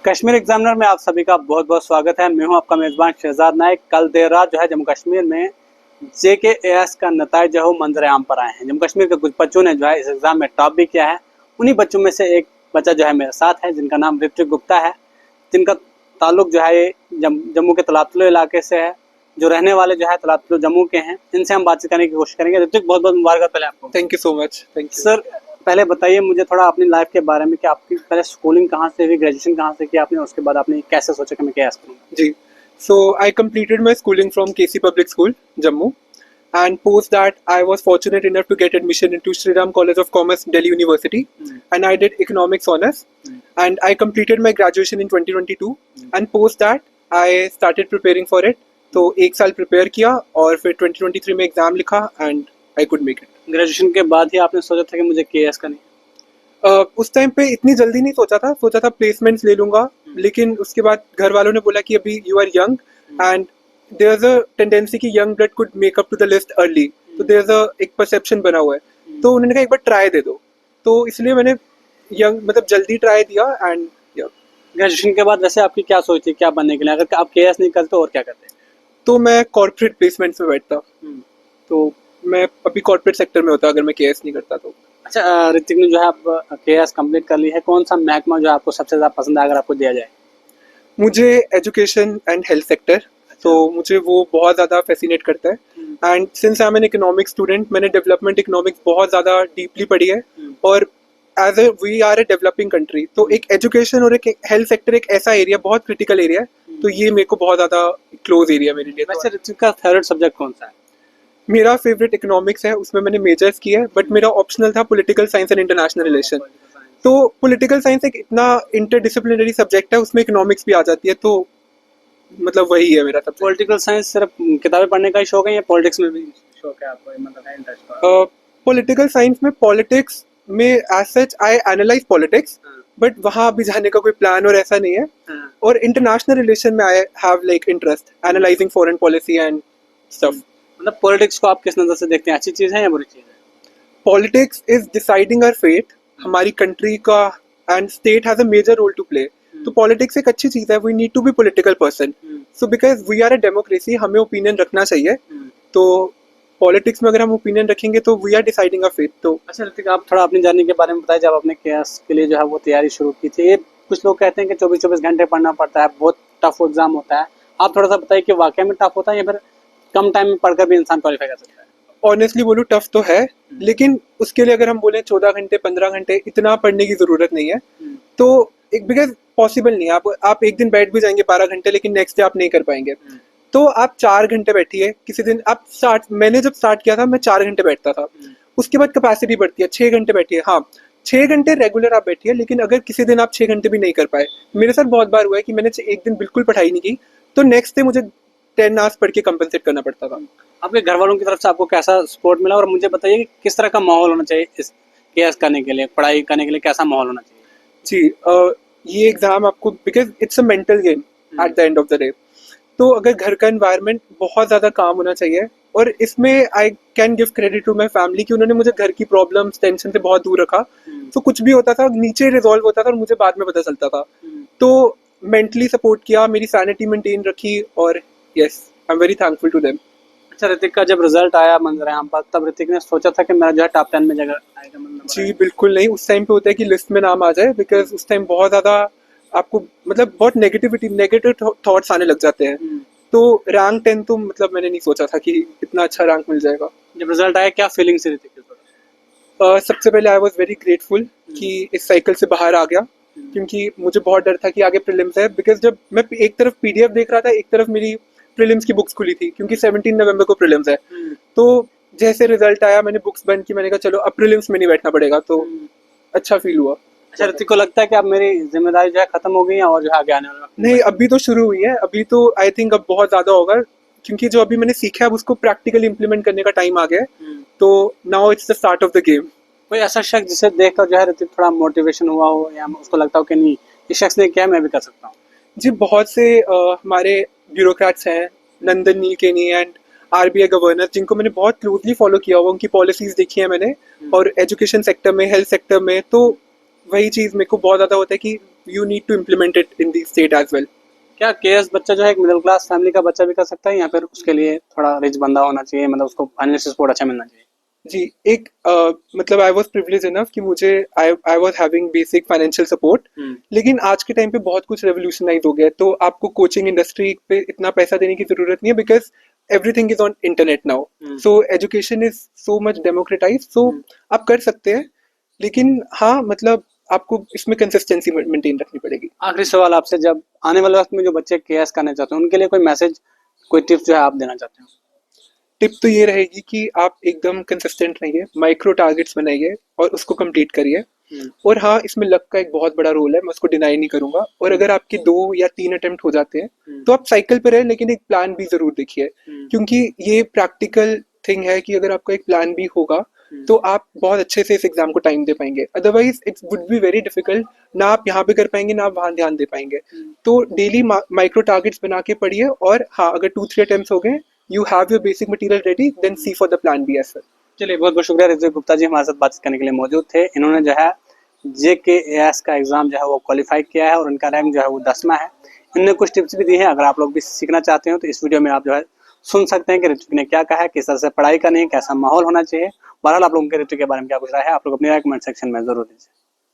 Kashmir examiner में आप सभी का बहुत बहुत स्वागत है। मैं हूं आपका मेज़बान शहजाद नाइक। कल देर रात जो है जम्मू कश्मीर में JKAS का नतीजा जो है मंजर आम पर आए हैं। जम्मू कश्मीर के कुछ बच्चों ने जो है इस एग्ज़ाम में टॉप भी किया है। उन्हीं बच्चों में से एक बच्चा जो है मेरे साथ है, जिनका नाम ऋत्विक गुप्ता है, जिनका ताल्लुक जो है जम्मू के तलातुलो इलाके से है, जो रहने वाले जो है तलातुलो जम्मू के हैं। इनसे हम बातचीत करने की कोशिश करेंगे। ऋत्विक, बहुत बहुत मुबारक पहले आपको। Thank you so much. Thank you sir, पहले बताइए मुझे थोड़ा अपनी लाइफ के बारे में कि आपकी पहले स्कूलिंग कहाँ से हुई, ग्रेजुएशन कहाँ से किया आपने, उसके बाद आपने कैसे सोचा कि मैं क्या करूँ? जी। So I completed my schooling from KC Public School, Jammu, and post that I was fortunate enough to get admission into Shri Ram College of Commerce, Delhi University, and I did economics honors, and I completed my graduation in 2022, and post that I started preparing for it. तो एक साल prepare किया और फिर 2023 में exam लिखा and I could make it. Graduation के बाद ही आपने सोचा था कि मुझे KS करनी? उस टाइम पे इतनी जल्दी नहीं सोचा था प्लेसमेंट्स ले लूंगा, लेकिन उसके बाद घर वालों ने बोला कि अभी you are young and there is a tendency कि young blood could make up to the list early, तो देयर इज अ एक परसेप्शन बना हुआ है, तो उन्होंने कहा एक बार ट्राई दे दो, तो इसलिए मैंने यंग मतलब जल्दी ट्राई दिया एंड ग्रेजुएशन के बाद वैसे आपकी क्या सोच थी, क्या बनने के लिए? अगर आप KS नहीं करते और क्या करते? तो मैं कॉर्पोरेट प्लेसमेंट्स में बैठता, तो मैं अभी कॉर्पोरेट सेक्टर में होता अगर मैं केएस नहीं करता तो। अच्छा, ऋतिक ने जो है आप KS कंप्लीट कर ली है, कौन सा महकमा जो आपको सबसे ज़्यादा पसंद है अगर आपको दिया जाए? मुझे एजुकेशन एंड हेल्थ सेक्टर, तो मुझे वो बहुत ज़्यादा फैसिनेट करता है and since I am an economics student, मैंने डेवलपमेंट इकोनॉमिक्स बहुत ज़्यादा डीपली पढ़ी है और as a we are a developing country, तो एक एजुकेशन और एक हेल्थ सेक्टर एक ऐसा एरिया बहुत क्रिटिकल एरिया है, तो ये मेरे को बहुत ज़्यादा क्लोज एरिया मेरे लिए। वैसे ऋतिक का फेवरेट सब्जेक्ट कौन सा है? मेरा फेवरेट इकोनॉमिक्स है, उसमें मैंने मेजर्स किया है, बट मेरा ऑप्शनल था political science and international relation. तो पॉलिटिकल साइंस एक इतना इंटरडिसिप्लिनरी सब्जेक्ट है, उसमें इकोनॉमिक्स भी आ जाती है, तो मतलब वही है मेरा सब्जेक्ट। पॉलिटिकल साइंस सिर्फ किताबें पढ़ने का ही शौक है या पॉलिटिक्स में भी शौक है आपको, मतलब है इंटरेस्ट? पॉलिटिकल साइंस में पॉलिटिक्स में as such I analyse politics, but वहाँ अभी जाने का कोई प्लान और ऐसा नहीं है। और इंटरनेशनल रिलेशन में I have like interest analysing foreign policy and stuff. मतलब पॉलिटिक्स को आप किस नज़र से देखते हैं, अच्छी चीज़ है या बुरी चीज़ है? Politics is deciding our fate, हमारी कंट्री का, and state has a major role to play. तो पॉलिटिक्स एक अच्छी चीज़ है, we need to be political person, so because we are a democracy, हमें ओपिनियन रखना चाहिए। तो पॉलिटिक्स में अगर हम ओपिनियन रखेंगे तो we are deciding a fate. तो अच्छा ऋतिक, आप थोड़ा अपनी जर्नी के बारे में बताइए। जब आपने KS के लिए जो है वो तैयारी शुरू की थी, ये कुछ लोग कहते हैं कि 24-24 घंटे पढ़ना पड़ता है, बहुत टफ एग्जाम होता है। आप थोड़ा सा बताइए कि वाकई में टफ होता है या फिर कम टाइम में पढ़कर भी इंसान क्वालिफाई कर सकता है? ऑनेस्टली बोलूँ टफ तो है, लेकिन उसके लिए अगर हम बोले 14 घंटे 15 घंटे इतना पढ़ने की जरूरत नहीं है। तो एक बिकॉज पॉसिबल नहीं है, आप एक दिन बैठ भी जाएंगे 12 घंटे, लेकिन नेक्स्ट डे आप नहीं कर पाएंगे। तो आप 4 घंटे बैठिए, किसी दिन आप मैंने जब स्टार्ट किया था मैं 4 घंटे बैठता था, उसके बाद कैपेसिटी बढ़ती है 6 घंटे बैठिए। हाँ, 6 घंटे रेगुलर आप बैठिए, लेकिन अगर किसी दिन आप 6 घंटे भी नहीं कर पाए, मेरे साथ बहुत बार हुआ है कि मैंने एक दिन बिल्कुल पढ़ाई नहीं की, तो नेक्स्ट डे मुझे 10 आवर्स पढ़ के कंपनसेट करना पड़ता था। आपके घर वालों की तरफ से आपको कैसा सपोर्ट मिला, और मुझे बताइए कि किस तरह का माहौल होना चाहिए इस KS करने के लिए, पढ़ाई करने के लिए कैसा माहौल होना चाहिए? जी, ये एग्जाम आपको, because it's a mental game at the end of the day, तो अगर घर का एनवायरनमेंट बहुत ज़्यादा काम होना चाहिए। और इसमें I can give credit to my family कि उन्होंने मुझे घर की प्रॉब्लम्स टेंशन से बहुत दूर रखा, तो कुछ भी होता था नीचे रिजॉल्व होता था और मुझे बाद में पता चलता था। तो मेंटली सपोर्ट किया, मेरी सैनिटी मेंटेन रखी, और yes, I am very thankful to them. अच्छा, ऋतिक का जब रिजल्ट आया मंजर आम पर, तब ऋतिक ने सोचा था कि मेरा जो है टॉप 10 में जगह आएगा? मतलब जी बिल्कुल नहीं, उस टाइम पे होता है कि लिस्ट में नाम आ जाए, बिकॉज उस टाइम बहुत ज़्यादा आपको मतलब बहुत नेगेटिव थॉट्स आने लग जाते हैं। तो रैंक 10 तो मतलब मैंने नहीं सोचा था कि इतना अच्छा रैंक मिल जाएगा। जब रिजल्ट आया क्या फीलिंग थी ऋतिक की? सबसे पहले आई वॉज वेरी ग्रेटफुल कि इस साइकिल से बाहर आ गया, क्योंकि मुझे बहुत डर था कि आगे प्रीलिम्स है, बिकॉज जब मैं एक तरफ PDF देख रहा था, एक तरफ मेरी प्रीलिम्स की बुक्स खुली थी, क्योंकि 17 नवंबर को प्रीलिम्स है। तो जैसे रिजल्ट आया मैंने बुक्स बंद की, मैंने कहा चलो अब प्रीलिम्स में नहीं बैठना पड़ेगा, तो अच्छा फील हुआ। अच्छा ऋतिक, को लगता है कि अब मेरी जिम्मेदारी जो है खत्म हो गई है और जो है आगे आने वाला? नहीं, अभी तो शुरू हुई है, अभी तो आई थिंक अब बहुत ज़्यादा होगा, क्योंकि जो अभी मैंने सीखा है अब उसको प्रैक्टिकली इम्प्लीमेंट करने का टाइम आ गया है। तो now it's the start of the game. कोई ऐसा शख्स जिसे देखकर जो है ऋतिक थोड़ा मोटिवेशन हुआ हो, या उसको लगता हो कि नहीं इस शख्स ने किया, मैं भी कर सकता हूँ? जी, बहुत से हमारे ब्यूरोक्रेट्स हैं, नंदन नीलकेनी एंड RBI गवर्नर, जिनको मैंने बहुत क्लोजली फॉलो किया हुआ, उनकी पॉलिसीज देखी है मैंने, और एजुकेशन सेक्टर में, हेल्थ सेक्टर में, तो वही चीज़ मेरे को बहुत ज़्यादा होता है कि you need to implement it in the state as well. क्या केएस बच्चा जो है एक मिडिल क्लास फैमिली का बच्चा भी कर सकता है या फिर उसके लिए थोड़ा रिच बंदा होना चाहिए, मतलब उसको फाइनेंशियल सपोर्ट अच्छा मिलना चाहिए? जी, एक मतलब आई वॉज प्रिविलेज इनफ कि मुझे I was having basic financial support, लेकिन आज के टाइम पे बहुत कुछ रेवोल्यूशनाइज हो गया है, तो आपको कोचिंग इंडस्ट्री पे इतना पैसा देने की जरूरत नहीं है, because everything is on internet now, so education is so much democratize, so आप कर सकते हैं, लेकिन हाँ मतलब आपको इसमें कंसिस्टेंसी मेंटेन रखनी पड़ेगी। आखिरी सवाल आपसे, जब आने वाले वक्त में जो बच्चे केएस करना चाहते हैं उनके लिए कोई मैसेज, कोई टिप्स जो है आप देना चाहते हो? टिप तो ये रहेगी कि आप एकदम कंसिस्टेंट रहिए, माइक्रो टारगेट्स बनाइए और उसको कंप्लीट करिए। और हाँ, इसमें लक का एक बहुत बड़ा रोल है, मैं उसको डिनाई नहीं करूंगा। और अगर आपके 2 या 3 अटेम्प्ट हो जाते हैं तो आप साइकिल पे रहे, लेकिन एक प्लान भी जरूर देखिए, क्योंकि ये प्रैक्टिकल थिंग है कि अगर आपका एक प्लान भी होगा तो आप बहुत अच्छे से इस एग्जाम को टाइम दे पाएंगे। Otherwise it would be very difficult, ना आप यहाँ पे कर पाएंगे ना आप वहाँ ध्यान दे पाएंगे। तो डेली माइक्रो टारगेट्स बना के पढ़िए, और हाँ अगर 2-3 अटेम्प्ट्स हो गए, you have your basic material ready, then see for the plan B as well. चलिए, बहुत बहुत शुक्रिया रिजवी गुप्ता जी हमारे साथ बातचीत करने के लिए मौजूद थे। इन्होंने जो है JKAS का एग्जाम जो है वो क्वालिफाई किया है और उनका रैंक जो है वो 10वां है। इन्होंने कुछ टिप्स भी दी हैं, अगर आप लोग भी सीखना चाहते हो तो इस वीडियो में आप जो है सुन सकते हैं कि ऋतु ने क्या कहा है, किस तरह से पढ़ाई करनी है, कैसा माहौल होना चाहिए। बहरहाल आप लोगों के ऋतु के बारे में क्या कुछ राय है, आप लोग अपनी राय कमेंट सेक्शन में जरूर दीजिए।